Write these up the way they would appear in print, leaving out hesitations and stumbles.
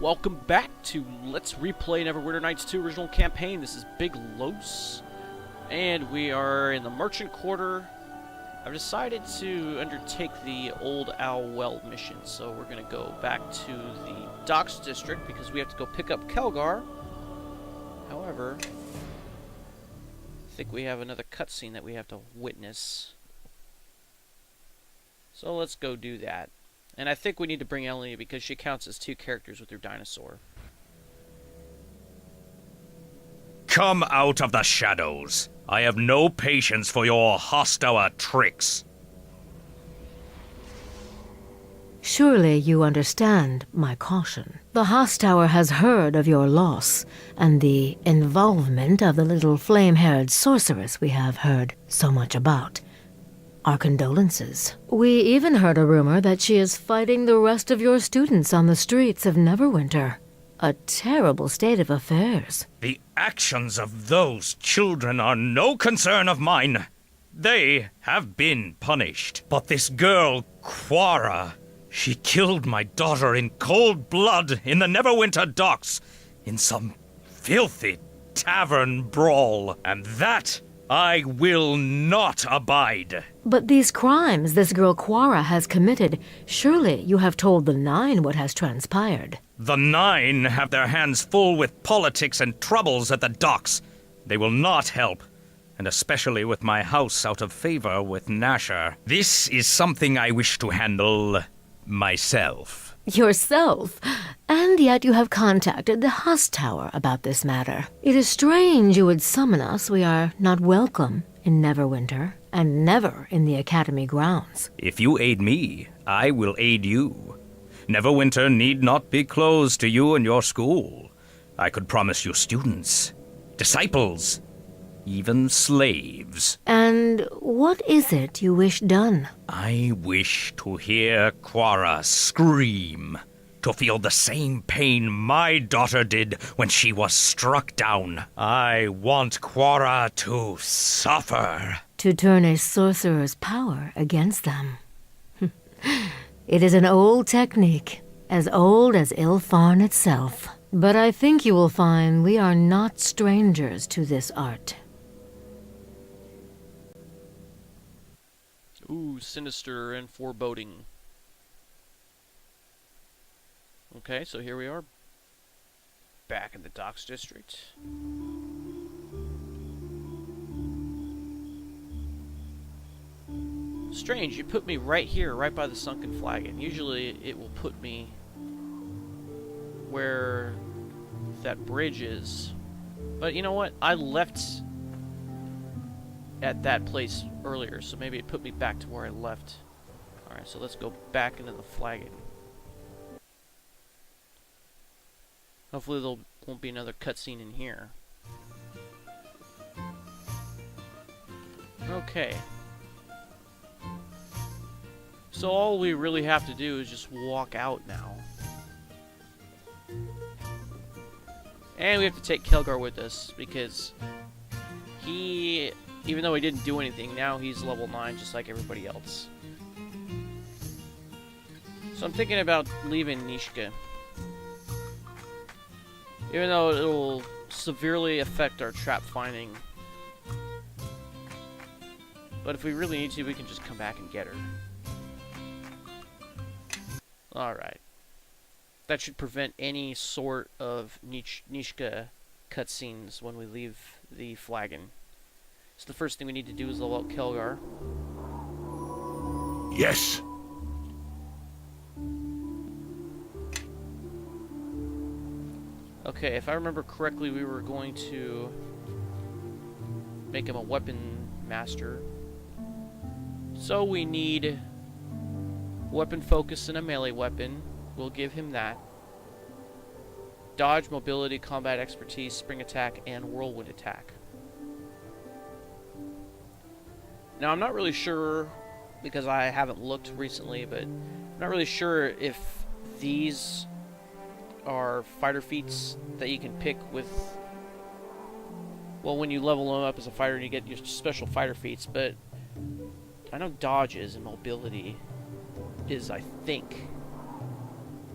Welcome back to Let's Replay Neverwinter Nights 2 Original Campaign. This is Big Los, and we are in the Merchant Quarter. I've decided to undertake the Old Owl Well mission, so we're going to go back to the Docks District because we have to go pick up Khelgar. However, I think we have another cutscene that we have to witness. So let's go do that. And I think we need to bring Ellie because she counts as two characters with her dinosaur. Come out of the shadows. I have no patience for your hostile tricks. Surely you understand my caution. The House-Tower has heard of your loss and the involvement of the little flame-haired sorceress we have heard so much about. Our condolences. We even heard a rumor that she is fighting the rest of your students on the streets of Neverwinter. A terrible state of affairs. The actions of those children are no concern of mine. They have been punished. But this girl, Quara, she killed my daughter in cold blood in the Neverwinter docks in some filthy tavern brawl. And that I will not abide. But these crimes this girl Quara has committed, surely you have told the Nine what has transpired. The Nine have their hands full with politics and troubles at the docks. They will not help, and especially with my house out of favor with Nasher. This is something I wish to handle myself. Yourself? And yet you have contacted the House-Tower about this matter. It is strange you would summon us. We are not welcome in Neverwinter, and never in the Academy grounds. If you aid me, I will aid you. Neverwinter need not be closed to you and your school. I could promise you students, disciples, even slaves. And what is it you wish done? I wish to hear Quara scream, to feel the same pain my daughter did when she was struck down. I want Quara to suffer. To turn a sorcerer's power against them. It is an old technique, as old as Ilfarn itself. But I think you will find we are not strangers to this art. Ooh, sinister and foreboding. Okay, so here we are. Back in the Docks District. Strange, you put me right here, right by the sunken flagon. Usually it will put me where that bridge is. But you know what? I left at that place earlier, so maybe it put me back to where I left. Alright, so let's go back into the flagon. Hopefully there won't be another cutscene in here. Okay. So all we really have to do is just walk out now. And we have to take Khelgar with us, because he, even though he didn't do anything, now he's level 9 just like everybody else. So I'm thinking about leaving Nishka. Even though it will severely affect our trap finding. But if we really need to, we can just come back and get her. Alright. That should prevent any sort of Nishka cutscenes when we leave the flagon. So the first thing we need to do is level up Khelgar. Yes. Okay, if I remember correctly, we were going to make him a weapon master. So we need weapon focus and a melee weapon. We'll give him that. Dodge, mobility, combat expertise, spring attack, and whirlwind attack. Now I'm not really sure, because I haven't looked recently, but I'm not really sure if these are fighter feats that you can pick with, well, when you level them up as a fighter, you get your special fighter feats, but I know dodges and mobility is, I think.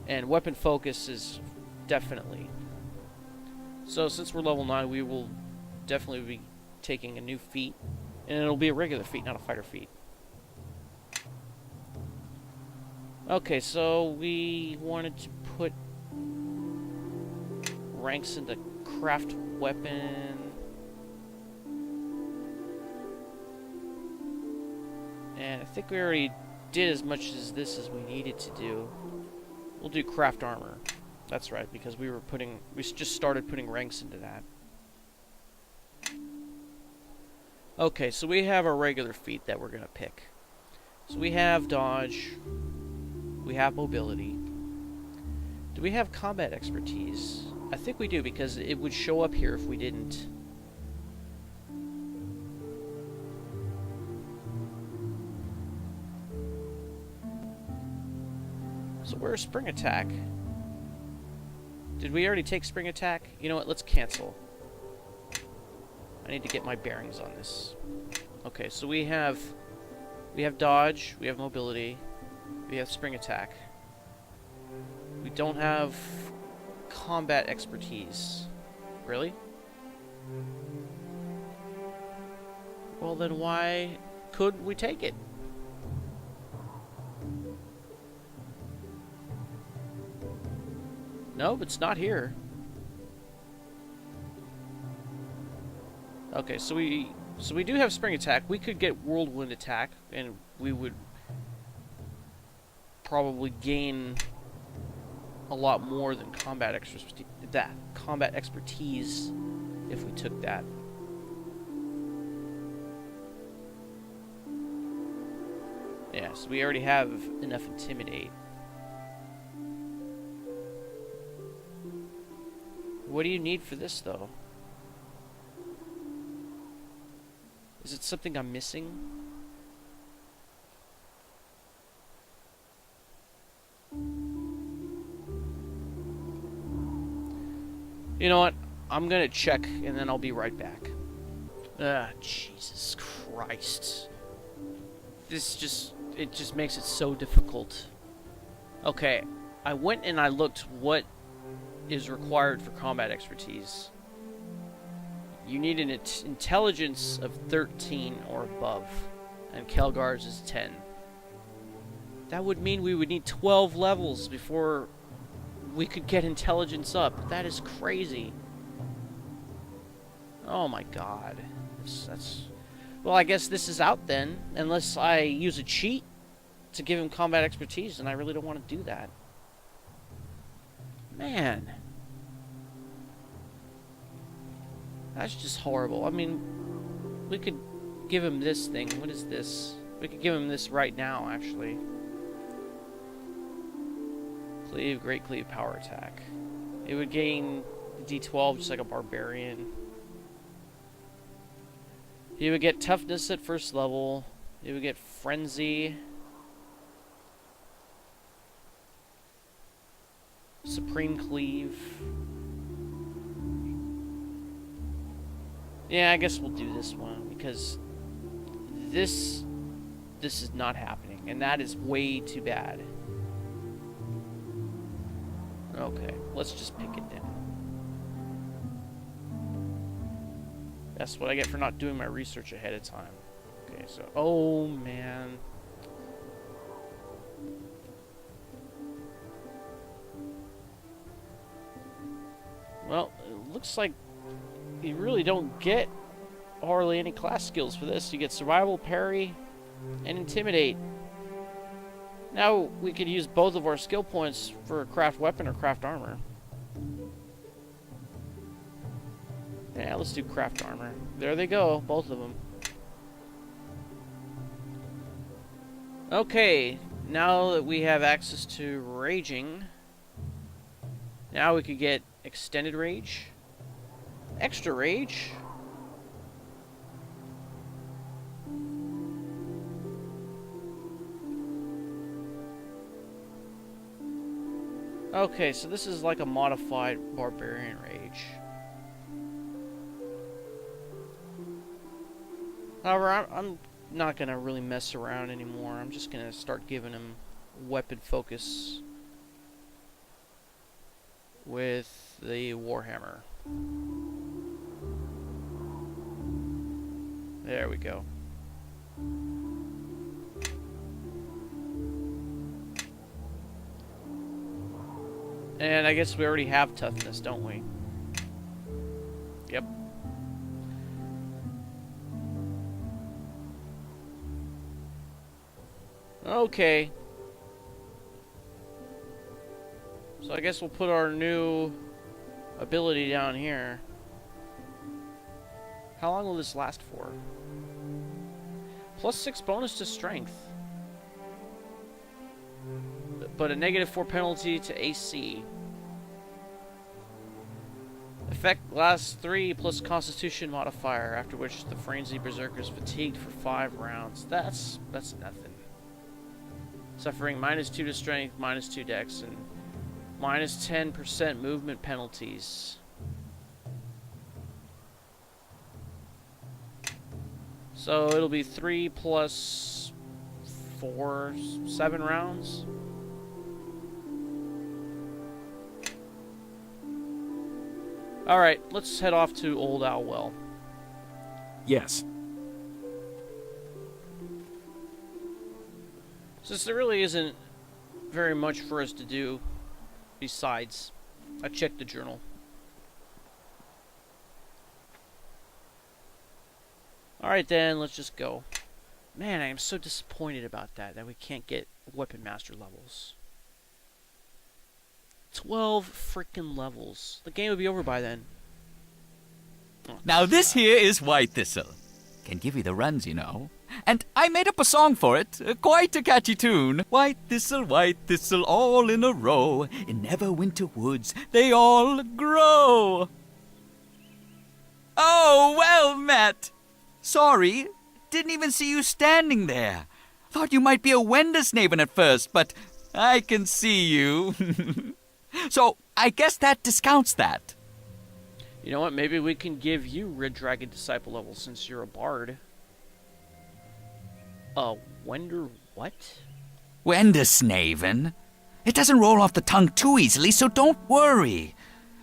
And weapon focus is definitely. So since we're level 9, we will definitely be taking a new feat, and it'll be a regular feat, not a fighter feat. Okay, so we wanted to put ranks into craft weapon. And I think we already did as much as this as we needed to do. We'll do craft armor. That's right, because we just started putting ranks into that. Okay, so we have our regular feat that we're gonna pick. So we have dodge. We have mobility. Do we have combat expertise? I think we do, because it would show up here if we didn't. So where's spring attack? Did we already take spring attack? You know what, let's cancel. I need to get my bearings on this. Okay, so we have dodge, we have mobility, we have spring attack. We don't have combat expertise. Really? Well, then why couldn't we take it? Nope, it's not here. Okay, so we do have spring attack. We could get whirlwind attack, and we would probably gain a lot more than combat expertise if we took that. Yeah, so we already have enough intimidate. What do you need for this, though? Is it something I'm missing? You know what? I'm gonna check, and then I'll be right back. Ah, Jesus Christ. It just makes it so difficult. Okay, I went and I looked what is required for combat expertise. You need an intelligence of 13 or above, and Khelgar's is 10. That would mean we would need 12 levels before we could get intelligence up. That is crazy. Oh my god. That's... Well, I guess this is out then, unless I use a cheat to give him combat expertise, and I really don't want to do that. Man. That's just horrible. I mean, we could give him this thing. What is this? We could give him this right now, actually. Cleave, Great Cleave, Power Attack. It would gain D12 just like a barbarian. He would get toughness at first level. He would get frenzy. Supreme Cleave. Yeah, I guess we'll do this one, because this is not happening, and that is way too bad. Okay, let's just pick it then. That's what I get for not doing my research ahead of time. Okay, so... Oh, man. Well, it looks like you really don't get hardly any class skills for this. You get survival, parry, and intimidate. Now we could use both of our skill points for a craft weapon or craft armor. Yeah, let's do craft armor. There they go, both of them. Okay, now that we have access to raging, now we could get extended rage, extra rage, okay, so this is like a modified barbarian rage. However, I'm not going to really mess around anymore. I'm just going to start giving him weapon focus. with the Warhammer. There we go. And I guess we already have toughness, don't we? Yep. Okay. So I guess we'll put our new ability down here. How long will this last for? +6 bonus to strength. But a -4 penalty to AC. Effect lasts 3 plus Constitution modifier, after which the frenzy berserker is fatigued for 5 rounds. That's nothing. Suffering -2 to strength, -2 dex, and -10% movement penalties. So it'll be 3 plus 4, 7 rounds. Alright, let's head off to Old Owlwell. Yes. Since there really isn't very much for us to do besides, I checked the journal. Alright then, let's just go. Man, I am so disappointed about that we can't get weapon master levels. 12 freaking levels. The game would be over by then. Oh, Now this here is White Thistle. Can give you the runs, you know. And I made up a song for it. Quite a catchy tune. White Thistle, all in a row. In Neverwinter woods, they all grow. Oh, well met. Sorry, didn't even see you standing there. Thought you might be a Wendersnaven at first, but I can see you. So, I guess that discounts that. You know what? Maybe we can give you Red Dragon Disciple level since you're a bard. Wender what? Wendersnaven? It doesn't roll off the tongue too easily, so don't worry.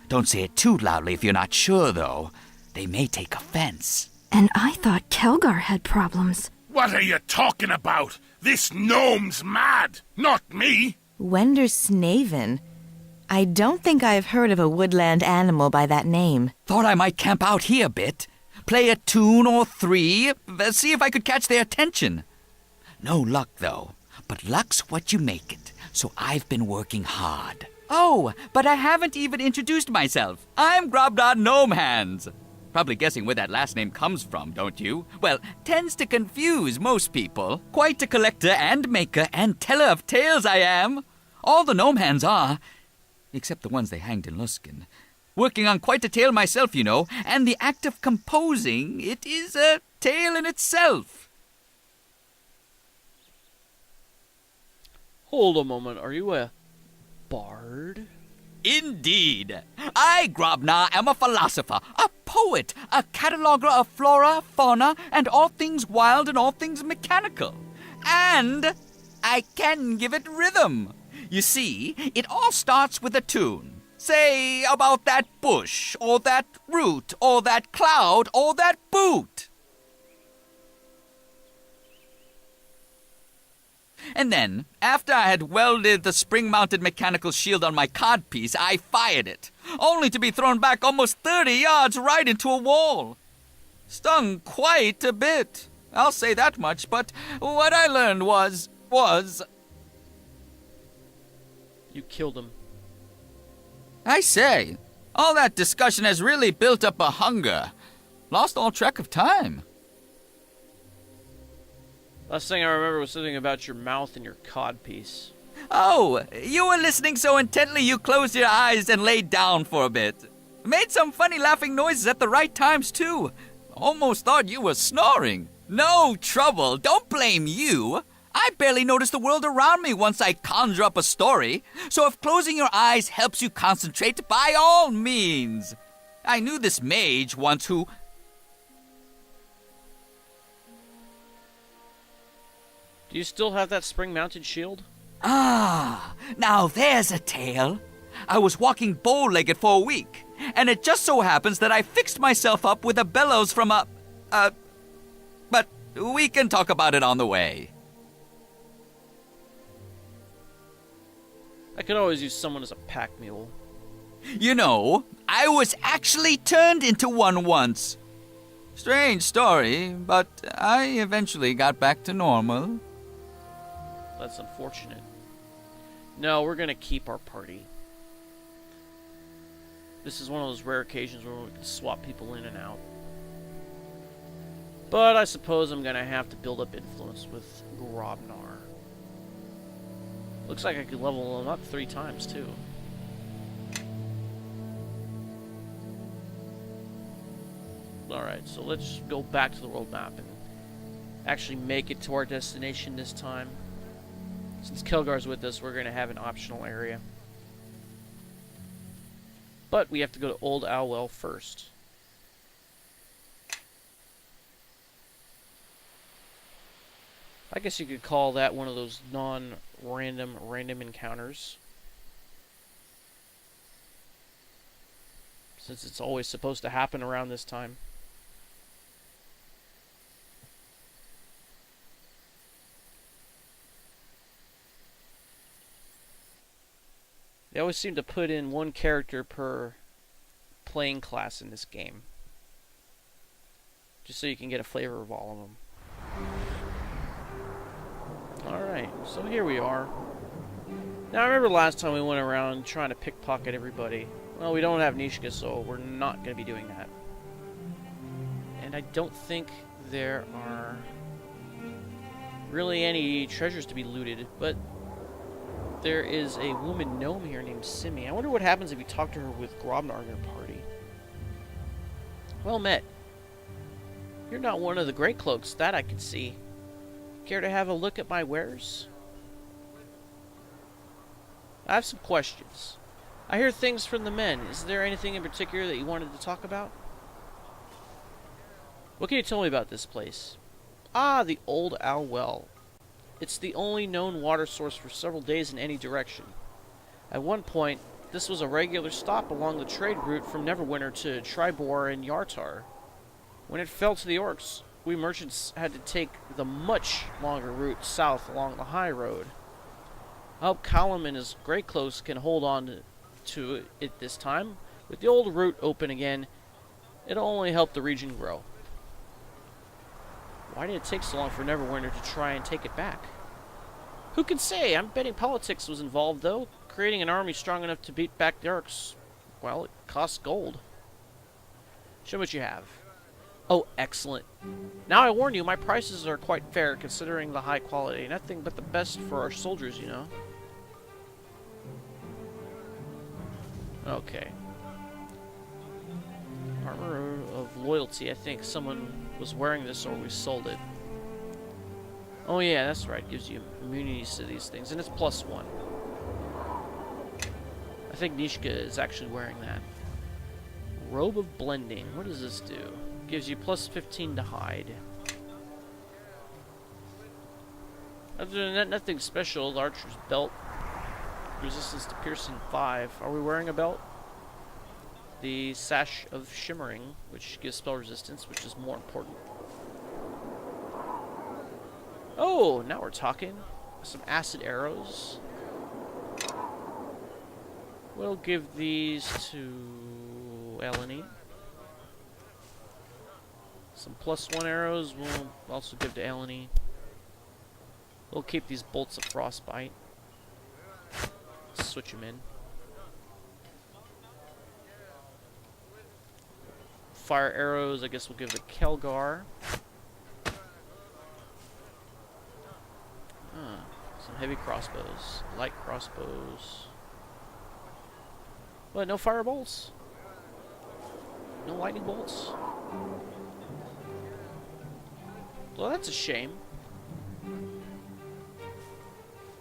Don't say it too loudly if you're not sure, though. They may take offense. And I thought Khelgar had problems. What are you talking about? This gnome's mad, not me. Wendersnaven? I don't think I've heard of a woodland animal by that name. Thought I might camp out here a bit. Play a tune or 3. See if I could catch their attention. No luck, though. But luck's what you make it. So I've been working hard. Oh, but I haven't even introduced myself. I'm Grobdar Gnomehands. Probably guessing where that last name comes from, don't you? Well, tends to confuse most people. Quite a collector and maker and teller of tales I am. All the Gnomehands are, except the ones they hanged in Luskan. Working on quite a tale myself, you know, and the act of composing, it is a tale in itself. Hold a moment, are you a bard? Indeed. I, Grobnar, am a philosopher, a poet, a cataloger of flora, fauna, and all things wild and all things mechanical. And I can give it rhythm. You see, it all starts with a tune. Say, about that bush, or that root, or that cloud, or that boot. And then, after I had welded the spring-mounted mechanical shield on my codpiece, I fired it, only to be thrown back almost 30 yards right into a wall. Stung quite a bit, I'll say that much, but what I learned was... You killed him. I say, all that discussion has really built up a hunger. Lost all track of time. Last thing I remember was something about your mouth and your codpiece. Oh, you were listening so intently you closed your eyes and laid down for a bit. Made some funny laughing noises at the right times, too. Almost thought you were snoring. No trouble, don't blame you. I barely notice the world around me once I conjure up a story. So if closing your eyes helps you concentrate, by all means. I knew this mage once who... Do you still have that spring-mounted shield? Ah, now there's a tale. I was walking bow-legged for a week, and it just so happens that I fixed myself up with a bellows from but we can talk about it on the way. I could always use someone as a pack mule. You know, I was actually turned into one once. Strange story, but I eventually got back to normal. That's unfortunate. No, we're gonna keep our party. This is one of those rare occasions where we can swap people in and out. But I suppose I'm gonna have to build up influence with Grobnar. Looks like I could level him up 3 times too. Alright, so let's go back to the world map and actually make it to our destination this time. Since Khelgar's with us, we're going to have an optional area. But we have to go to Old Owlwell first. I guess you could call that one of those non-random encounters. Since it's always supposed to happen around this time. They always seem to put in 1 character per playing class in this game. Just so you can get a flavor of all of them. Alright, so here we are. Now I remember last time we went around trying to pickpocket everybody. Well, we don't have Nishka, so we're not going to be doing that. And I don't think there are really any treasures to be looted, but there is a woman gnome here named Simi. I wonder what happens if we talk to her with Grobnar in her party. Well met. You're not one of the Greycloaks, that I can see. Care to have a look at my wares? I have some questions. I hear things from the men. Is there anything in particular that you wanted to talk about? What can you tell me about this place? Ah, the Old Owl Well. It's the only known water source for several days in any direction. At one point, this was a regular stop along the trade route from Neverwinter to Tribor and Yartar. When it fell to the orcs, we merchants had to take the much longer route south along the high road. I hope Callum and his Greycloaks can hold on to it this time. With the old route open again, it'll only help the region grow. Why did it take so long for Neverwinter to try and take it back? Who can say? I'm betting politics was involved, though. Creating an army strong enough to beat back the orcs, well, it costs gold. Show me what you have. Oh, excellent. Now I warn you, my prices are quite fair considering the high quality. Nothing but the best for our soldiers, you know. Okay. Armor of Loyalty. I think someone was wearing this or we sold it. Oh yeah, that's right. Gives you immunities to these things. And it's +1. I think Nishka is actually wearing that. Robe of Blending. What does this do? Gives you +15 to hide. Other than that, nothing special. The Archer's Belt. Resistance to Piercing 5. Are we wearing a belt? The Sash of Shimmering, which gives spell resistance, which is more important. Oh, now we're talking. Some acid arrows. We'll give these to Issani. Some +1 arrows we'll also give to Issani. We'll keep these bolts of frostbite. Switch them in. Fire arrows, I guess we'll give to Khelgar. Some heavy crossbows, light crossbows. What, no firebolts? No lightning bolts? Well, that's a shame.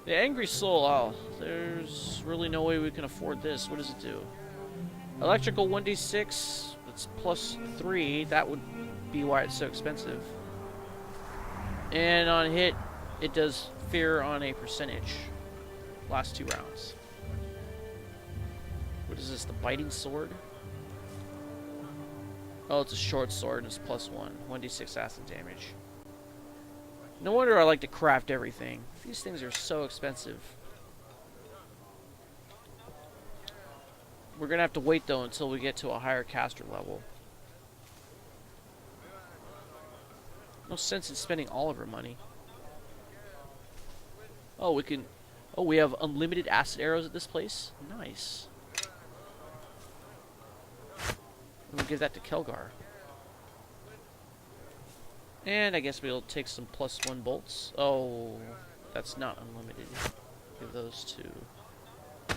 The Angry Soul, oh, there's really no way we can afford this. What does it do? Electrical 1d6, that's +3. That would be why it's so expensive. And on hit, it does fear on a percentage. Last 2 rounds. What is this, the biting sword? Oh, it's a short sword and it's +1. 1d6 acid damage. No wonder I like to craft everything. These things are so expensive. We're gonna have to wait though until we get to a higher caster level. No sense in spending all of our money. Oh, we can... Oh, we have unlimited acid arrows at this place? Nice. We'll give that to Khelgar. And I guess we'll take some +1 bolts. Oh, that's not unlimited. Give those to...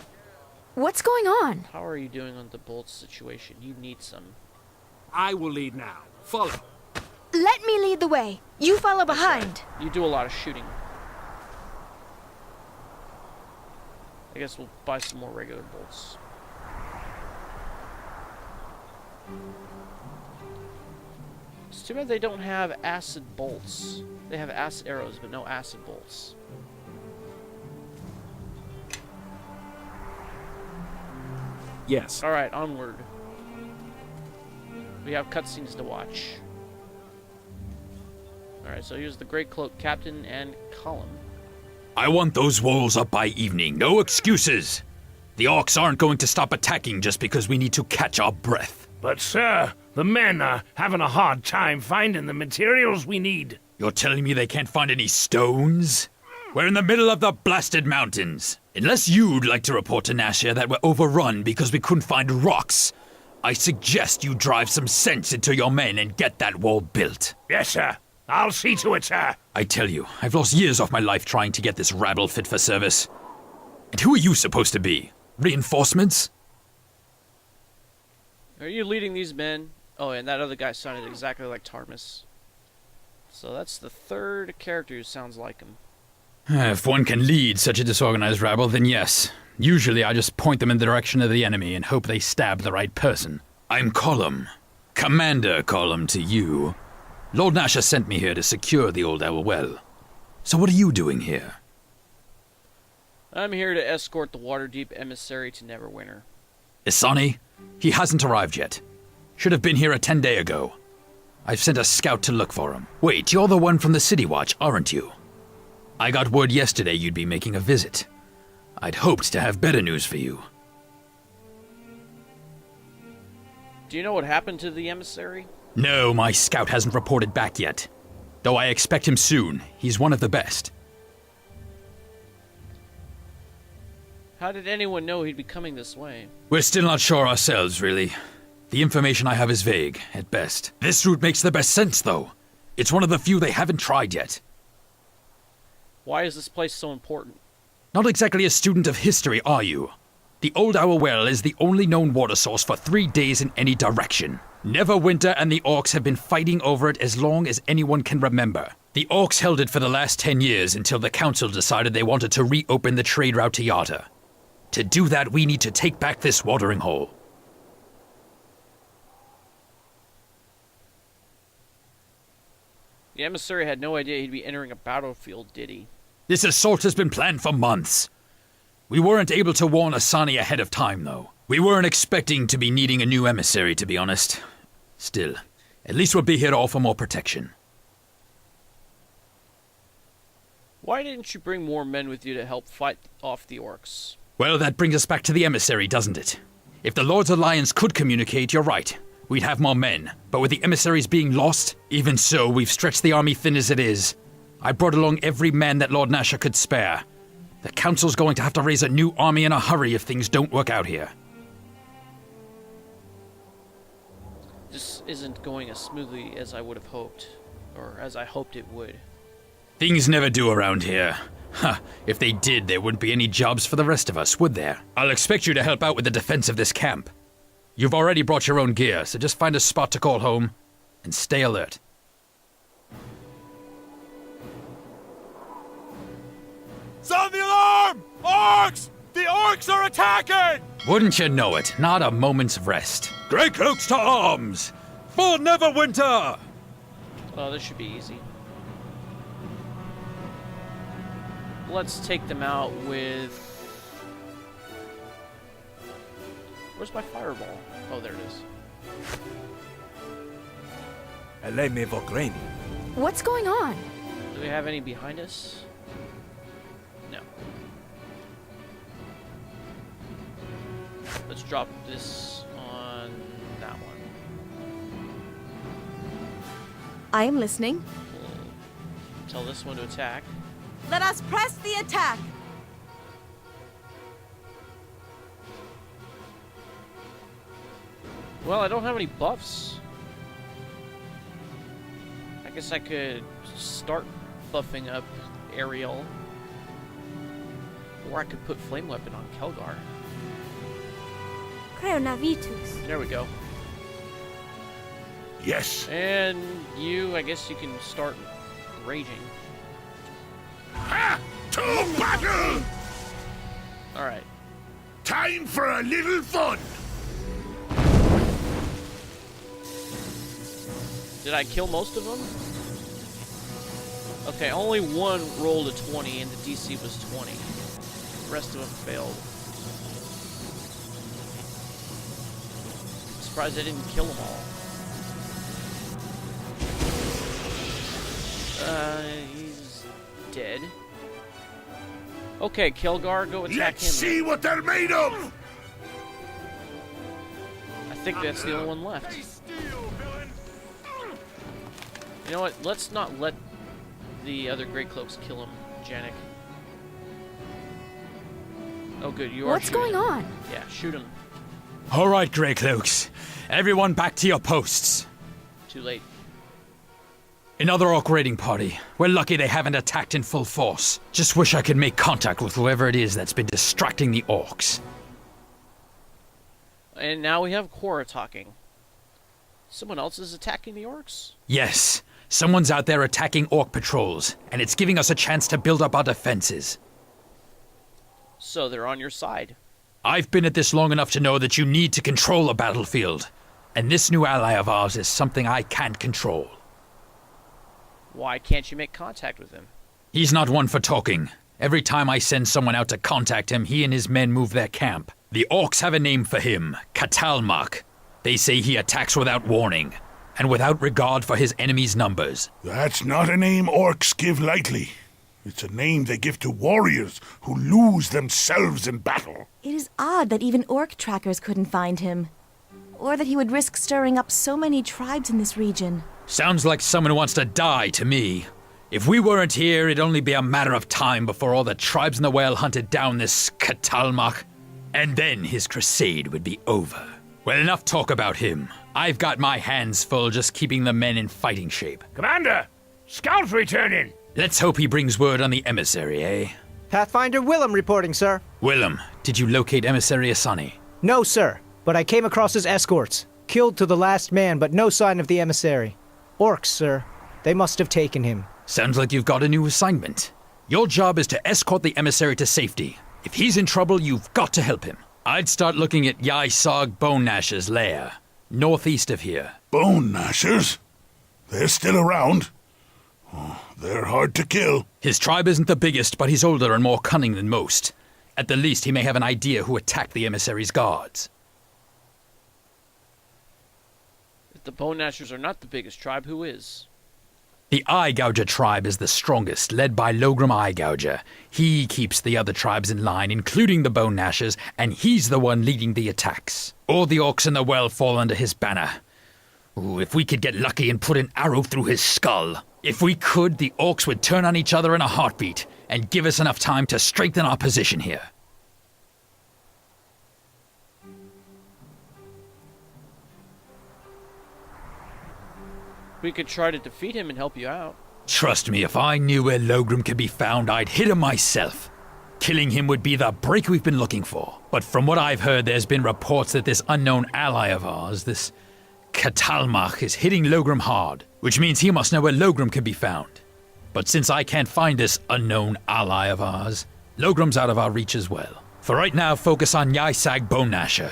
What's going on? How are you doing on the bolts situation? You need some. I will lead now. Follow. Let me lead the way. You follow behind. You do a lot of shooting. I guess we'll buy some more regular bolts. It's too bad they don't have acid bolts. They have acid arrows, but no acid bolts. Yes. Alright, onward. We have cutscenes to watch. Alright, so here's the Greycloak captain and Callum. I want those walls up by evening. No excuses. The orcs aren't going to stop attacking just because we need to catch our breath. But, sir, the men are having a hard time finding the materials we need. You're telling me they can't find any stones? We're in the middle of the blasted mountains. Unless you'd like to report to Nashia that we're overrun because we couldn't find rocks, I suggest you drive some sense into your men and get that wall built. Yes, sir. I'll see to it, sir. I tell you, I've lost years off my life trying to get this rabble fit for service. And who are you supposed to be? Reinforcements? Are you leading these men? Oh, and that other guy sounded exactly like Tarmus. So that's the third character who sounds like him. If one can lead such a disorganized rabble, then yes. Usually I just point them in the direction of the enemy and hope they stab the right person. I'm Callum. Commander Callum to you. Lord Nasher sent me here to secure the Old Owl Well. So what are you doing here? I'm here to escort the Waterdeep emissary to Neverwinter. Issani? He hasn't arrived yet. Should have been here a 10 days ago. I've sent a scout to look for him. Wait, you're the one from the City Watch, aren't you? I got word yesterday you'd be making a visit. I'd hoped to have better news for you. Do you know what happened to the emissary? No, my scout hasn't reported back yet. Though I expect him soon. He's one of the best. How did anyone know he'd be coming this way? We're still not sure ourselves, really. The information I have is vague, at best. This route makes the best sense, though. It's one of the few they haven't tried yet. Why is this place so important? Not exactly a student of history, are you? The Old Owl Well is the only known water source for 3 days in any direction. Neverwinter and the orcs have been fighting over it as long as anyone can remember. The orcs held it for the last 10 years until the council decided they wanted to reopen the trade route to Yata. To do that, we need to take back this watering hole. The emissary had no idea he'd be entering a battlefield, did he? This assault has been planned for months. We weren't able to warn Issani ahead of time, though. We weren't expecting to be needing a new emissary, to be honest. Still, at least we'll be here to offer more protection. Why didn't you bring more men with you to help fight off the orcs? Well, that brings us back to the emissary, doesn't it? If the Lord's Alliance could communicate, you're right. We'd have more men. But with the emissaries being lost, even so, we've stretched the army thin as it is. I brought along every man that Lord Nasher could spare. The Council's going to have to raise a new army in a hurry if things don't work out here. This isn't going as smoothly as I would have hoped. Or as I hoped it would. Things never do around here. Huh, if they did, there wouldn't be any jobs for the rest of us, would there? I'll expect you to help out with the defense of this camp. You've already brought your own gear, so just find a spot to call home and stay alert. Sound the alarm! Orcs! The orcs are attacking! Wouldn't you know it, not a moment's rest. Greycloaks to arms! For Neverwinter! Oh, this should be easy. Let's take them out with... Where's my fireball? Oh, there it is. What's going on? Do we have any behind us? No. Let's drop this on that one. I am listening. We'll tell this one to attack. Let us press the attack. Well, I don't have any buffs. I guess I could start buffing up Ariel. Or I could put Flame Weapon on Khelgar. There we go. Yes. And you, I guess you can start raging. Ha! To battle! Alright. Time for a little fun. Did I kill most of them? Okay, only one rolled a 20 and the DC was 20. The rest of them failed. I'm surprised I didn't kill them all. He's dead. Okay, Khelgar, go attack Let's him. see what they're made of. I think that's the only one left. You know what? Let's not let the other Greycloaks kill him, Janik. Oh, good. You are. What's going on? Yeah, shoot him. All right, Greycloaks. Everyone back to your posts. Too late. Another orc raiding party. We're lucky they haven't attacked in full force. Just wish I could make contact with whoever it is that's been distracting the orcs. And now we have Quora talking. Someone else is attacking the orcs? Yes, someone's out there attacking orc patrols, and it's giving us a chance to build up our defenses. So they're on your side. I've been at this long enough to know that you need to control a battlefield. And this new ally of ours is something I can't control. Why can't you make contact with him? He's not one for talking. Every time I send someone out to contact him, he and his men move their camp. The orcs have a name for him, Katalmak. They say he attacks without warning, and without regard for his enemies' numbers. That's not a name orcs give lightly. It's a name they give to warriors who lose themselves in battle. It is odd that even orc trackers couldn't find him. Or that he would risk stirring up so many tribes in this region. Sounds like someone who wants to die to me. If we weren't here, it'd only be a matter of time before all the tribes in the well hunted down this Katalmak. And then his crusade would be over. Well, enough talk about him. I've got my hands full just keeping the men in fighting shape. Commander! Scouts returning! Let's hope he brings word on the emissary, eh? Pathfinder Willem reporting, sir. Willem, did you locate emissary Issani? No, sir, but I came across his escorts. Killed to the last man, but no sign of the emissary. Orcs, sir. They must have taken him. Sounds like you've got a new assignment. Your job is to escort the emissary to safety. If he's in trouble, you've got to help him. I'd start looking at Bonegnashers' lair, northeast of here. Bonegnashers? They're still around. Oh, they're hard to kill. His tribe isn't the biggest, but he's older and more cunning than most. At the least, he may have an idea who attacked the emissary's guards. If the Bonegnashers are not the biggest tribe, who is? The Eyegouger tribe is the strongest, led by Logram Eyegouger. He keeps the other tribes in line, including the Bonegnashers, and he's the one leading the attacks. All the orcs in the well fall under his banner. Ooh, if we could get lucky and put an arrow through his skull. If we could, the orcs would turn on each other in a heartbeat, and give us enough time to strengthen our position here. We could try to defeat him and help you out. Trust me, if I knew where Logram could be found, I'd hit him myself. Killing him would be the break we've been looking for. But from what I've heard, there's been reports that this unknown ally of ours, this Katalmak, is hitting Logram hard, which means he must know where Logram can be found. But since I can't find this unknown ally of ours, Logram's out of our reach as well. For right now, focus on Bonegnasher.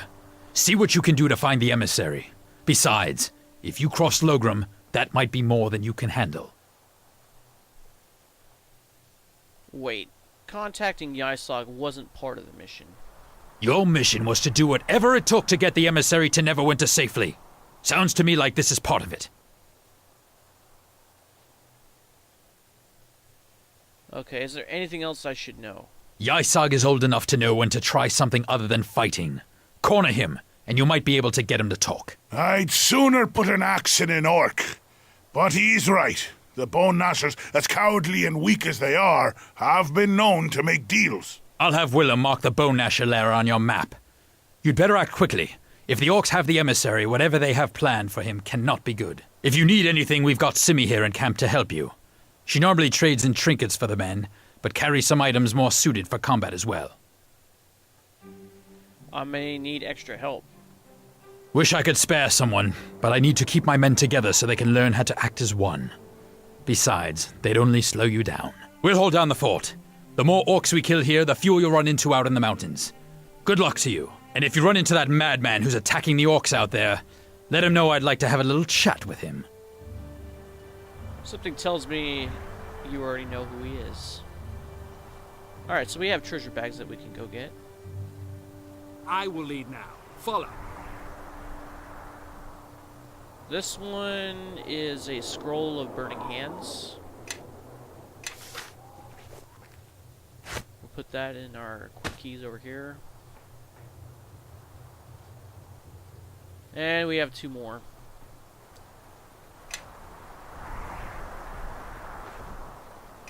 See what you can do to find the emissary. Besides, if you cross Logram, that might be more than you can handle. Wait, contacting Ysog wasn't part of the mission. Your mission was to do whatever it took to get the emissary to Neverwinter safely. Sounds to me like this is part of it. Okay, is there anything else I should know? Ysog is old enough to know when to try something other than fighting. Corner him, and you might be able to get him to talk. I'd sooner put an axe in an orc. But he's right. The Bonegnashers, as cowardly and weak as they are, have been known to make deals. I'll have Willem mark the Bonegnasher lair on your map. You'd better act quickly. If the orcs have the emissary, whatever they have planned for him cannot be good. If you need anything, we've got Simi here in camp to help you. She normally trades in trinkets for the men, but carries some items more suited for combat as well. I may need extra help. Wish I could spare someone, but I need to keep my men together so they can learn how to act as one. Besides, they'd only slow you down. We'll hold down the fort. The more orcs we kill here, the fewer you'll run into out in the mountains. Good luck to you. And if you run into that madman who's attacking the orcs out there, let him know I'd like to have a little chat with him. Something tells me you already know who he is. Alright, so we have treasure bags that we can go get. I will lead now. Follow. This one is a scroll of burning hands. We'll put that in our quick keys over here. And we have 2 more.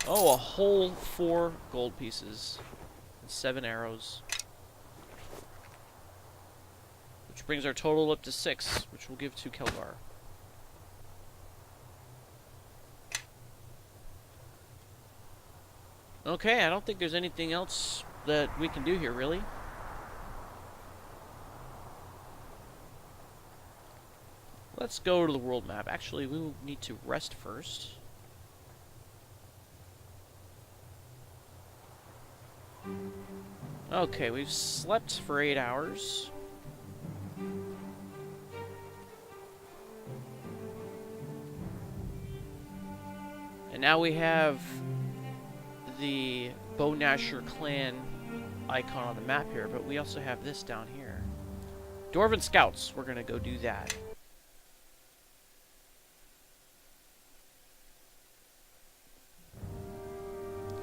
Oh, a whole 4 gold pieces. And 7 arrows. Which brings our total up to 6, which we'll give to Khelgar. Okay, I don't think there's anything else that we can do here, really. Let's go to the world map. Actually, we will need to rest first. Okay, we've slept for 8 hours. And now we have the Bonegnasher clan icon on the map here, but we also have this down here. Dwarven Scouts, we're gonna go do that.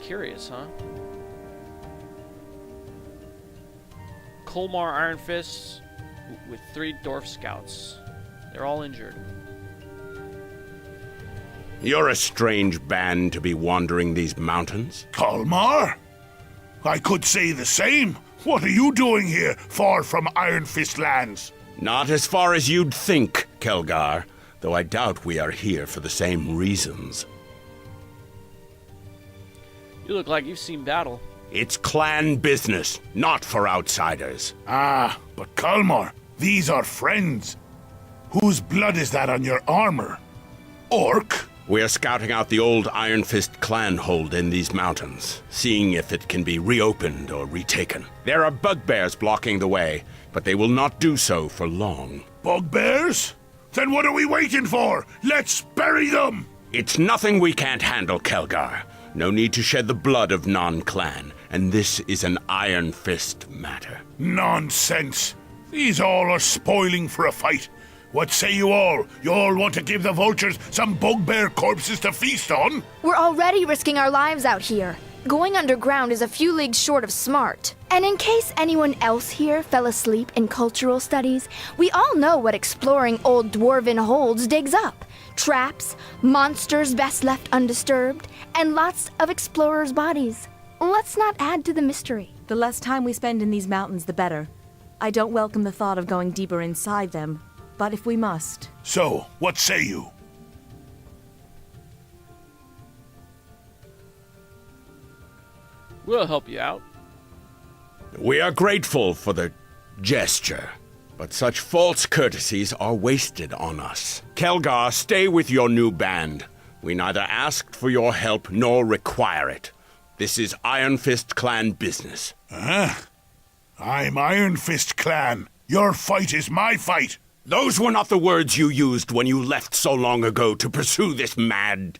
Curious, huh? Khayar Ironfist with 3 dwarf scouts. They're all injured. You're a strange band to be wandering these mountains. Kalmar? I could say the same. What are you doing here, far from Ironfist lands? Not as far as you'd think, Khelgar, though I doubt we are here for the same reasons. You look like you've seen battle. It's clan business, not for outsiders. Ah, but Kalmar, these are friends. Whose blood is that on your armor? Orc? We're scouting out the old Ironfist clanhold in these mountains, seeing if it can be reopened or retaken. There are bugbears blocking the way, but they will not do so for long. Bugbears? Then what are we waiting for? Let's bury them! It's nothing we can't handle, Khelgar. No need to shed the blood of non-clan, and this is an Iron Fist matter. Nonsense! These all are spoiling for a fight. What say you all? You all want to give the vultures some bugbear corpses to feast on? We're already risking our lives out here. Going underground is a few leagues short of smart. And in case anyone else here fell asleep in cultural studies, we all know what exploring old dwarven holds digs up. Traps, monsters best left undisturbed, and lots of explorers' bodies. Let's not add to the mystery. The less time we spend in these mountains, the better. I don't welcome the thought of going deeper inside them, but if we must... So, what say you? We'll help you out. We are grateful for the gesture, but such false courtesies are wasted on us. Khelgar, stay with your new band. We neither asked for your help nor require it. This is Iron Fist clan business. Huh? I'm Iron Fist clan. Your fight is my fight. Those were not the words you used when you left so long ago to pursue this mad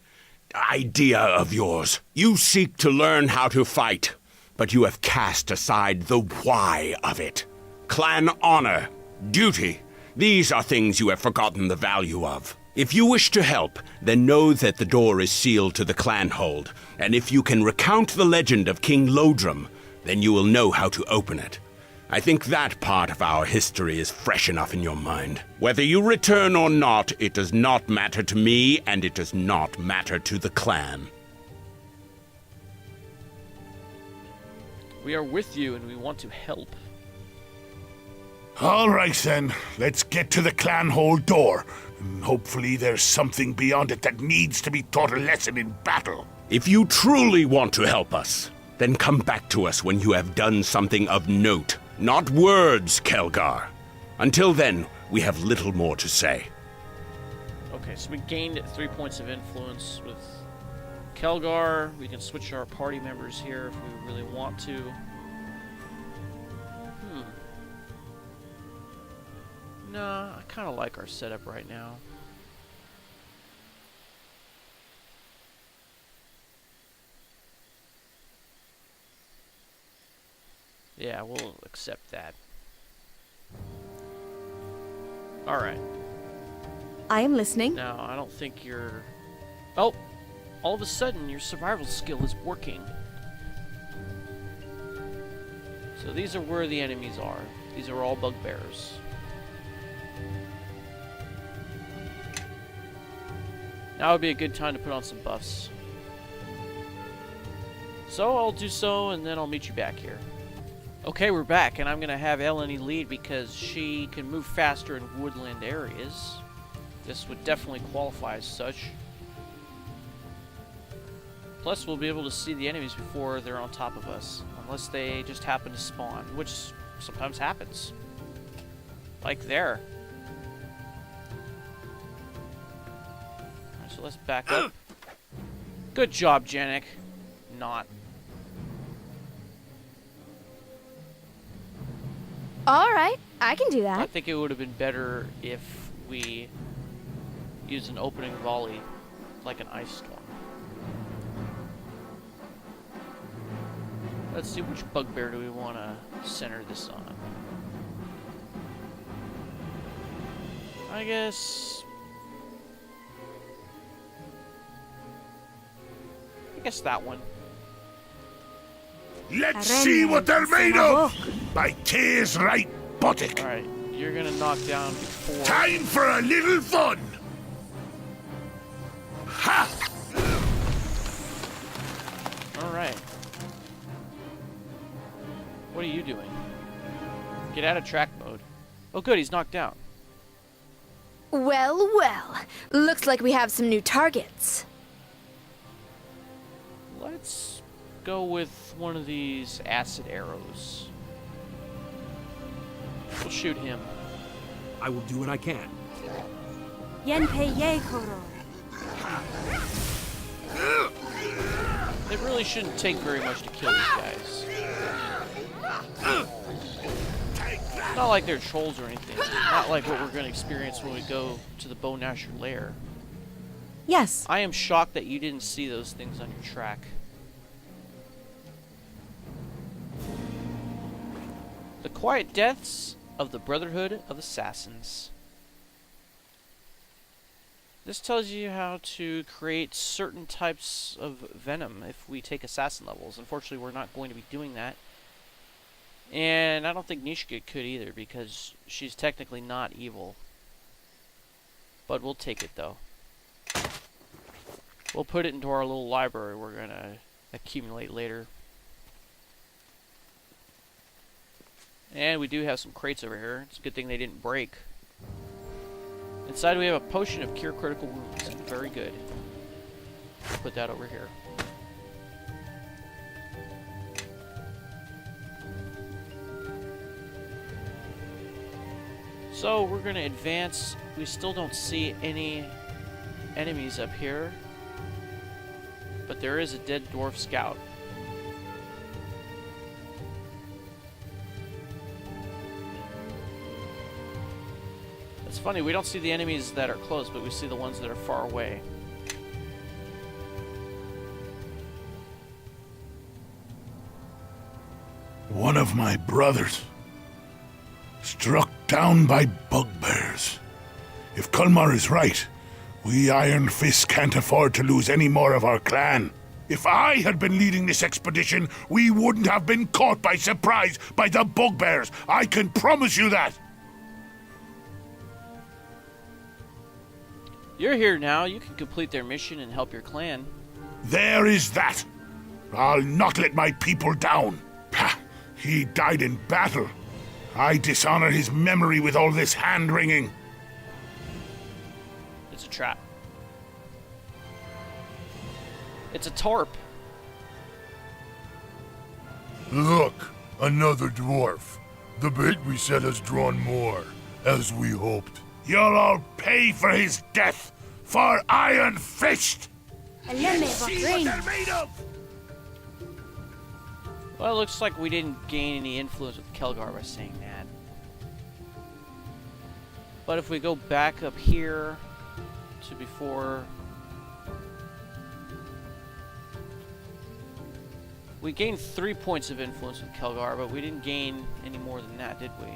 idea of yours. You seek to learn how to fight, but you have cast aside the why of it. Clan honor, duty, these are things you have forgotten the value of. If you wish to help, then know that the door is sealed to the clanhold, and if you can recount the legend of King Lodrum, then you will know how to open it. I think that part of our history is fresh enough in your mind. Whether you return or not, it does not matter to me, and it does not matter to the clan. We are with you, and we want to help. All right, then. Let's get to the clanhold door. And hopefully there's something beyond it that needs to be taught a lesson in battle. If you truly want to help us, then come back to us when you have done something of note. Not words, Khelgar. Until then, we have little more to say. Okay, so we gained 3 points of influence with Khelgar. We can switch our party members here if we really want to. Nah, I kind of like our setup right now. Yeah, we'll accept that. Alright. I am listening. Now, I don't think you're... Oh! All of a sudden, your survival skill is working. So these are where the enemies are. These are all bugbears. Now would be a good time to put on some buffs. So I'll do so, and then I'll meet you back here. Okay, we're back, and I'm going to have Eleni lead because she can move faster in woodland areas. This would definitely qualify as such. Plus, we'll be able to see the enemies before they're on top of us. Unless they just happen to spawn, which sometimes happens. Like there. Alright, so let's back up. Good job, Janik. Not. Alright, I can do I that. think it would have been better if we used an opening volley like an ice storm. Let's see, which bugbear do we want to center this on? I guess that one. Let's see what they're made of! By Tears right buttock! Alright, you're gonna knock down before. Time for a little fun! Ha! Alright. What are you doing? Get out of track mode. Oh good, he's knocked down. Well, well. Looks like we have some new targets. Let's go with one of these acid arrows. We'll shoot him. I will do what I can. Yenpei ye koro. It really shouldn't take very much to kill these guys. Not like they're trolls or anything. Not like what we're going to experience when we go to the Bonegnasher lair. Yes. I am shocked that you didn't see those things on your track. The quiet deaths of the Brotherhood of Assassins. This tells you how to create certain types of venom if we take assassin levels. Unfortunately, we're not going to be doing that. And I don't think Nishka could either, because she's technically not evil. But we'll take it, though. We'll put it into our little library we're going to accumulate later. And we do have some crates over here. It's a good thing they didn't break. Inside we have a potion of cure critical wounds. Very good. Put that over here. So we're going to advance. We still don't see any enemies up here. But there is a dead dwarf scout. It's funny, we don't see the enemies that are close, but we see the ones that are far away. my brothers. Struck down by bugbears. If Culmar is right, we Iron Fists can't afford to lose any more of our clan. If I had been leading this expedition, we wouldn't have been caught by surprise by the bugbears. I can promise you that. You're here now. You can complete their mission and help your clan. There is that. I'll not let my people down. Ha! He died in battle. I dishonor his memory with all this hand-wringing. It's a trap. It's a tarp. Look, another dwarf. The bait we set has drawn more, as we hoped. You'll all pay for his death, for Iron Fist! See what they're made of! Well, it looks like we didn't gain any influence with Khelgar by saying that. But if we go back up here to before... We gained 3 points of influence with Khelgar, but we didn't gain any more than that, did we?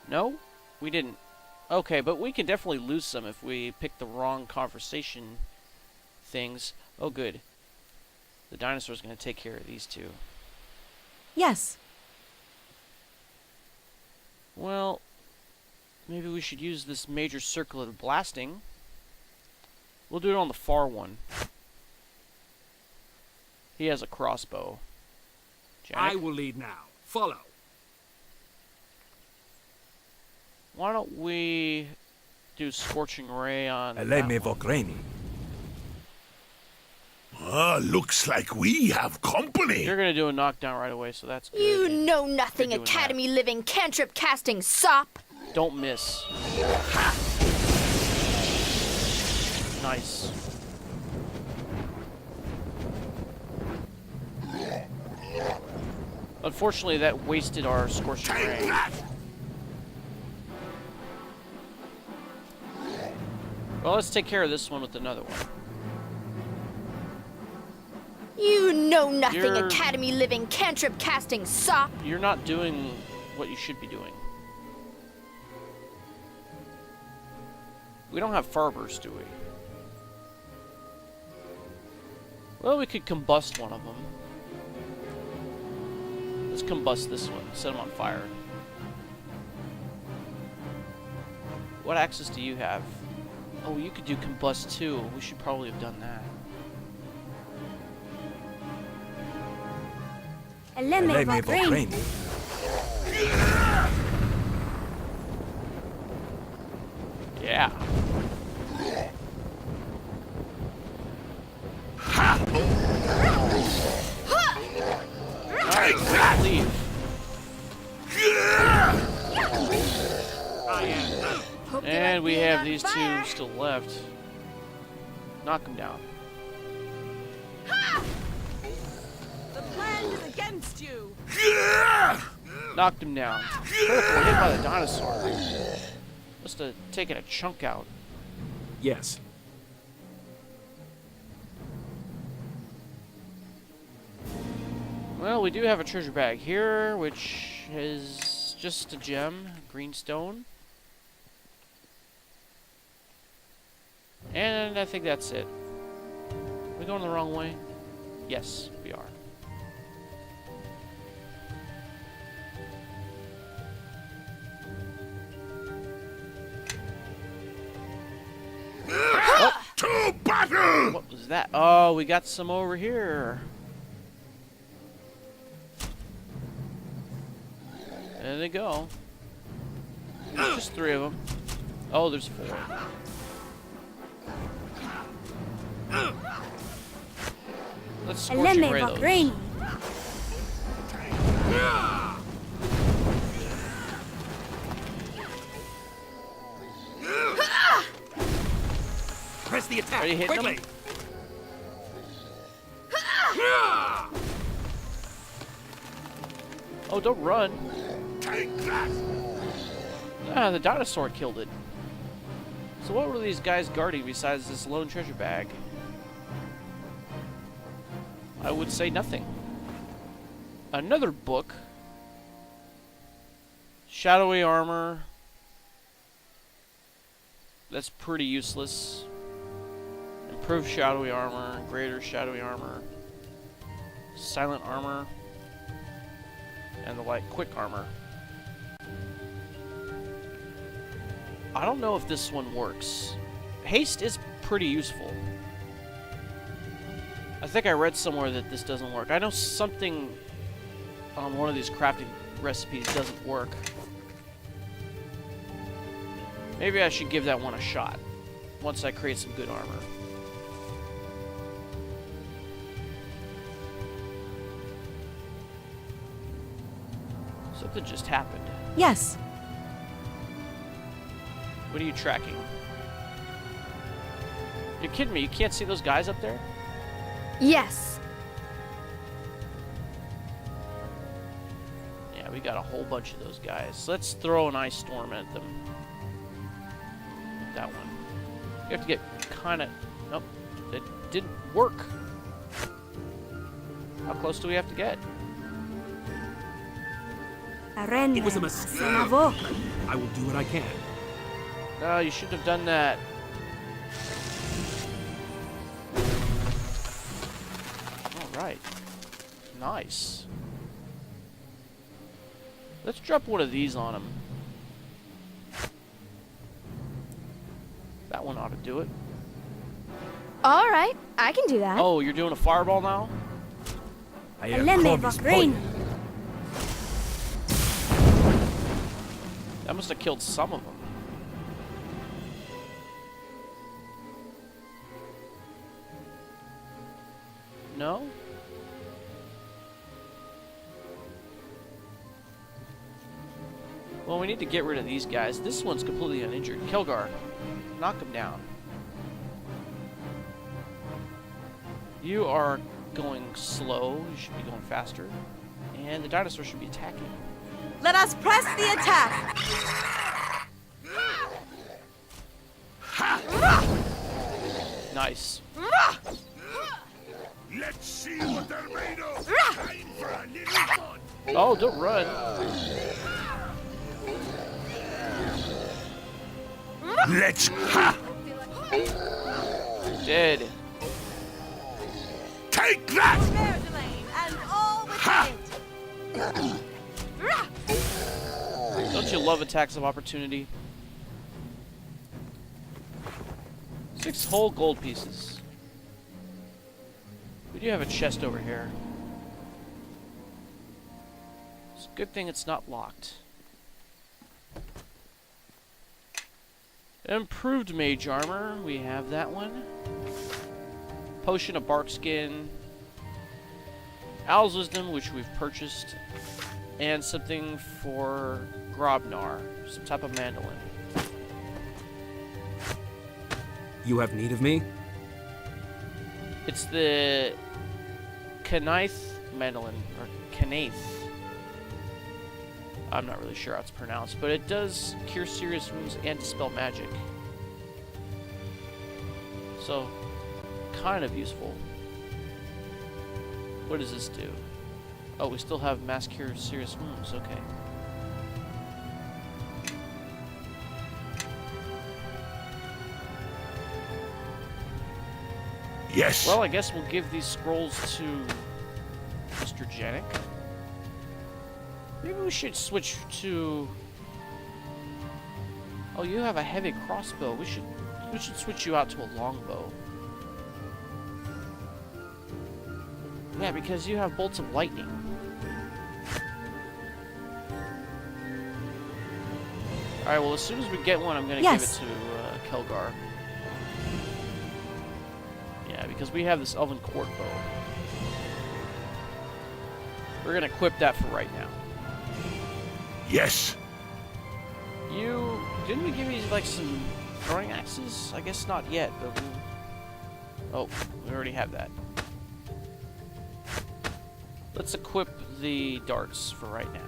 No? We didn't. Okay, but we can definitely lose some if we pick the wrong conversation things. Oh, good. The dinosaur's going to take care of these two. Yes. Well, maybe we should use this major circle of blasting. We'll do it on the far one. He has a crossbow. Janek? I will lead now. Follow. Why don't we do Scorching Ray on that one? Looks like we have company. You're going to do a knockdown right away, so that's good. You know nothing, You're doing academy living, cantrip casting sop. Don't miss. Nice. Unfortunately, that wasted our Scorching Ray. Well, let's take care of this one with another one. You know nothing, academy living, cantrip casting sop. You're not doing what you should be doing. We don't have Farburst, do we? Well, we could combust one of them. Let's combust this one. Set him on fire. What access do you have? Oh, you could do combust too. We should probably have done that. Yeah. Nice. Leave. And we have these two still left. Knock them down. The plan is against you. Knocked him down. Critical hit by the dinosaur. Must have taken a chunk out. Yes. Well, we do have a treasure bag here, which is just a gem, green stone. And I think that's it. Are we going the wrong way? Yes, we are. Oh. To battle! What was that? Oh, we got some over here. There they go. There's just 3 of them. Oh, there's 4. Let's Scorching Ray those. Press the attack. Are you hitting quickly? them? Oh, don't run. Ah, the dinosaur killed it. So what were these guys guarding besides this lone treasure bag? I would say nothing. another book. Shadowy armor. That's pretty useless. Improved shadowy armor, greater shadowy armor, silent armor, and the like, quick armor. I don't know if this one works. Haste is pretty useful. I think I read somewhere that this doesn't work. I know something on one of these crafting recipes doesn't work. Maybe I should give that one a shot once I create some good armor. Something just happened. Yes. What are you tracking? You're kidding me, you can't see those guys up there? Yes. Yeah, we got a whole bunch of those guys. Let's throw an ice storm at them. That one. You have to get kind of... Nope, it didn't work. How close do we have to get? It was a mistake. I will do what I can. No, you shouldn't have done that. Alright. Nice. Let's drop one of these on him. That one ought to do it. All right, I can do that. Oh, you're doing a fireball now? I am Corby's point. That must have killed some of them. No? Well, we need to get rid of these guys. This one's completely uninjured. Khelgar, knock him down. You are going slow. You should be going faster. And the dinosaur should be attacking. Let us press the attack! Nice. Let's see what they're made of. Time for a little fun. Oh, don't run. Let's ha! Dead. Take that! And all Ha! Don't you love attacks of opportunity? 6 whole gold pieces. We do have a chest over here. It's a good thing it's not locked. Improved mage armor. We have that one. Potion of bark skin. Owl's wisdom, which we've purchased. And something for Grobnar. Some type of mandolin. You have need of me? It's the Kanaith mandolin, or Kanaith. I'm not really sure how it's pronounced, but it does cure serious wounds and dispel magic. So, kind of useful. What does this do? Oh, we still have mass cure serious wounds, okay. Yes. Well, I guess we'll give these scrolls to Mr. Janik. Maybe we should switch to... Oh, you have a heavy crossbow. We should switch you out to a longbow. Yeah, because you have bolts of lightning. Alright, well, as soon as we get one, I'm going to give it to Khelgar. Yeah, because we have this elven court bow. We're going to equip that for right now. Yes. Didn't we give you, like, some throwing axes? I guess not yet, but oh, we already have that. Let's equip the darts for right now.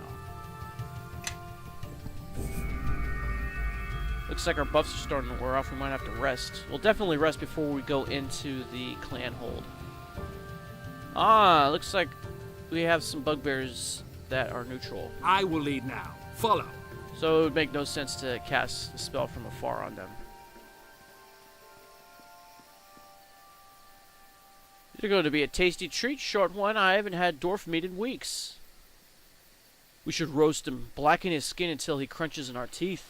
Looks like our buffs are starting to wear off. We might have to rest. We'll definitely rest before we go into the clanhold. Ah, looks like we have some bugbears that are neutral. I will lead now. Follow. So it would make no sense to cast a spell from afar on them. These are going to be a tasty treat, short one. I haven't had dwarf meat in weeks. We should roast him, blacken his skin until he crunches in our teeth.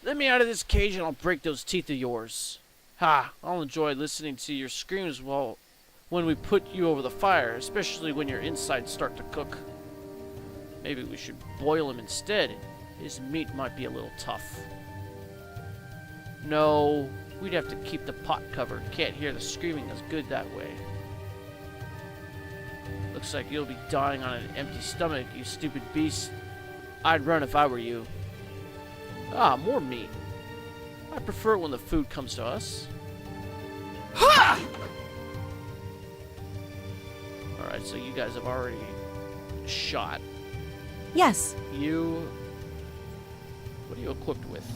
Let me out of this cage and I'll break those teeth of yours. Ha! I'll enjoy listening to your screams when we put you over the fire, especially when your insides start to cook. Maybe we should boil him instead. His meat might be a little tough. No, we'd have to keep the pot covered. Can't hear the screaming as good that way. Looks like you'll be dying on an empty stomach, you stupid beast. I'd run if I were you. Ah, more meat. I prefer it when the food comes to us. Ha! Alright, so you guys have already shot. Yes. You... What are you equipped with?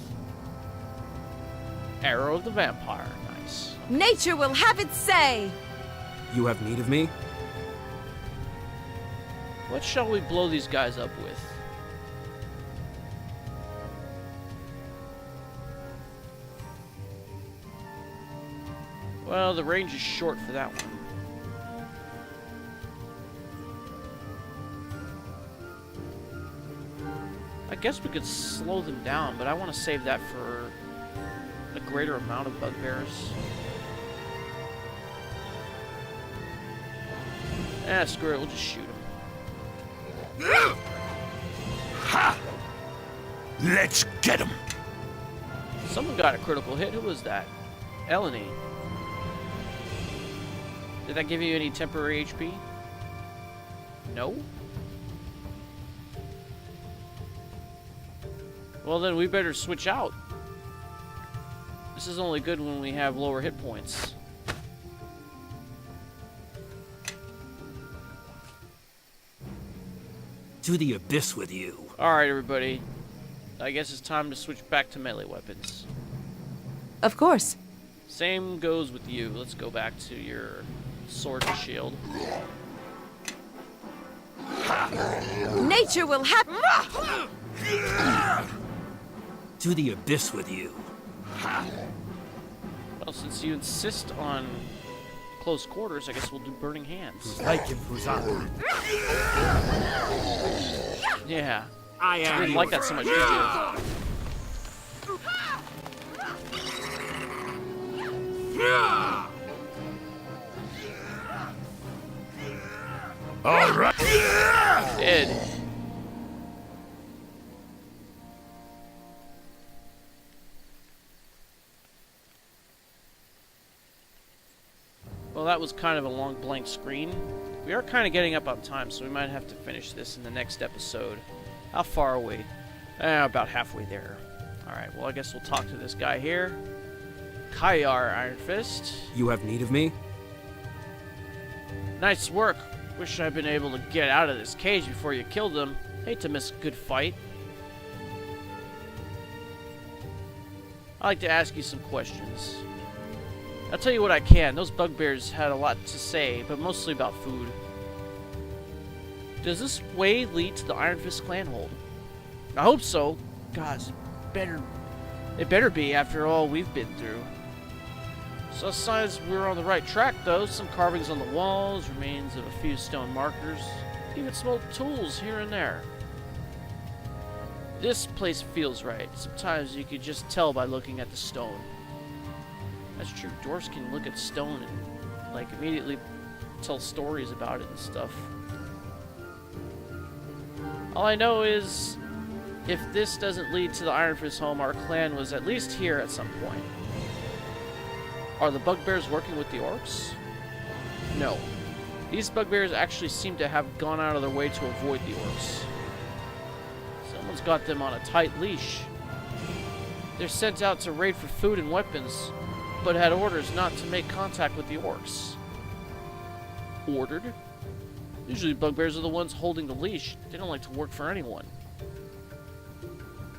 Arrow of the Vampire. Nice. Nature will have its say! You have need of me? What shall we blow these guys up with? Well, the range is short for that one. I guess we could slow them down, but I want to save that for a greater amount of bugbears. Screw it, we'll just shoot them. Ha! Let's get him! Someone got a critical hit. Who was that? Issani. Did that give you any temporary HP? No? Well, then we better switch out. This is only good when we have lower hit points. To the abyss with you. Alright, everybody. I guess it's time to switch back to melee weapons. Of course. Same goes with you. Let's go back to your sword and shield. Nature will have... To the abyss with you. Well, since you insist on close quarters, I guess we'll do burning hands. Yeah. I I didn't like that so much, did you? All right. Dead. Well, that was kind of a long blank screen. We are kind of getting up on time, so we might have to finish this in the next episode. How far are we? About halfway there. Alright, well, I guess we'll talk to this guy here. Khayar Ironfist. You have need of me? Nice work. Wish I'd been able to get out of this cage before you killed them. Hate to miss a good fight. I'd like to ask you some questions. I'll tell you what I can. Those bugbears had a lot to say, but mostly about food. Does this way lead to the Ironfist clanhold? I hope so. God, it better be after all we've been through. So signs we're on the right track, though. Some carvings on the walls, remains of a few stone markers, even small tools here and there. This place feels right. Sometimes you could just tell by looking at the stone. That's true. Dwarves can look at stone and, like, immediately tell stories about it and stuff. All I know is, if this doesn't lead to the Ironfist home, our clan was at least here at some point. Are the bugbears working with the orcs? No. These bugbears actually seem to have gone out of their way to avoid the orcs. Someone's got them on a tight leash. They're sent out to raid for food and weapons, but had orders not to make contact with the orcs. Ordered? Usually bugbears are the ones holding the leash. They don't like to work for anyone.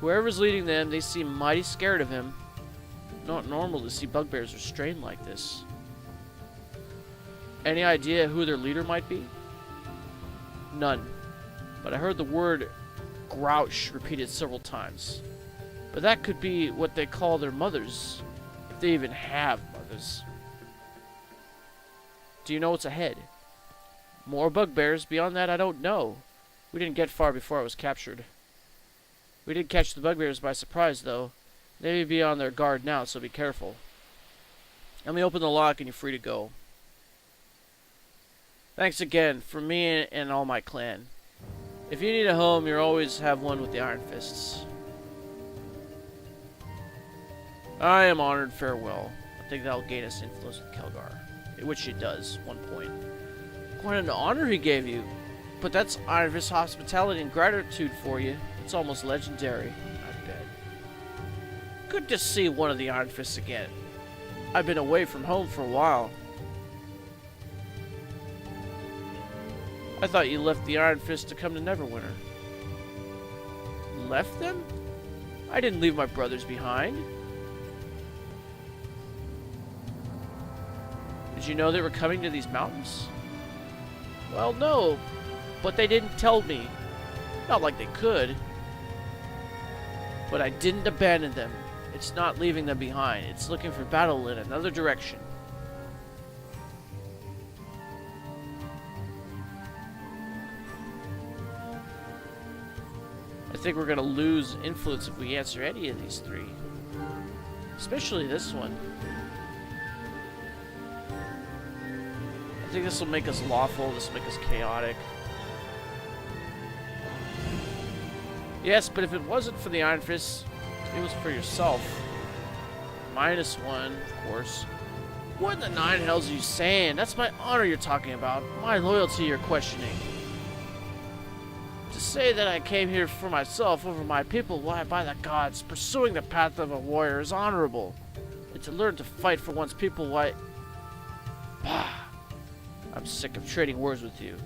Whoever's leading them, they seem mighty scared of him. Not normal to see bugbears restrained like this. Any idea who their leader might be? None. But I heard the word grouch repeated several times. But that could be what they call their mothers, if they even have mothers. Do you know what's ahead? More bugbears. Beyond that, I don't know. We didn't get far before I was captured. We did catch the bugbears by surprise, though. They may be on their guard now, so be careful. Let me open the lock and you're free to go. Thanks again, from me and all my clan. If you need a home, you always have one with the Ironfists. I am honored. Farewell. I think that'll gain us influence with Khelgar. Which it does, 1 point. Quite an honor he gave you. But that's Ironfist hospitality and gratitude for you. It's almost legendary, I bet. Good to see one of the Ironfists again. I've been away from home for a while. I thought you left the Ironfist to come to Neverwinter. Left them? I didn't leave my brothers behind. Did you know they were coming to these mountains? Well, no, but they didn't tell me. Not like they could. But I didn't abandon them. It's not leaving them behind. It's looking for battle in another direction. I think we're going to lose influence if we answer any of these three. Especially this one. I think this will make us lawful, this will make us chaotic. Yes, but if it wasn't for the Iron Fist, it was for yourself. -1, of course. What in the nine hells are you saying? That's my honor you're talking about. My loyalty you're questioning. To say that I came here for myself over my people, why, by the gods, pursuing the path of a warrior is honorable. And to learn to fight for one's people, why... Bah! I'm sick of trading words with you.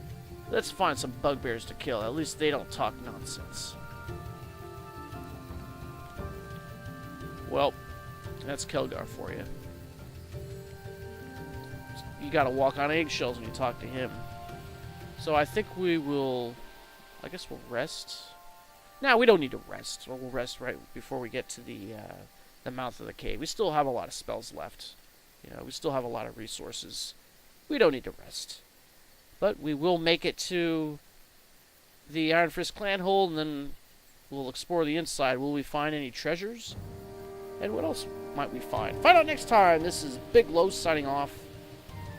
Let's find some bugbears to kill. At least they don't talk nonsense. Well, that's Khelgar for you. You gotta walk on eggshells when you talk to him. So I think we will... I guess we'll rest. No, we don't need to rest. We'll rest right before we get to the mouth of the cave. We still have a lot of spells left. You know, we still have a lot of resources. We don't need to rest. But we will make it to the Ironfist clanhold, and then we'll explore the inside. Will we find any treasures? And what else might we find? Find out next time. This is Big Los signing off.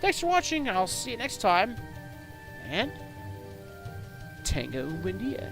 Thanks for watching, and I'll see you next time. And Tango Windia.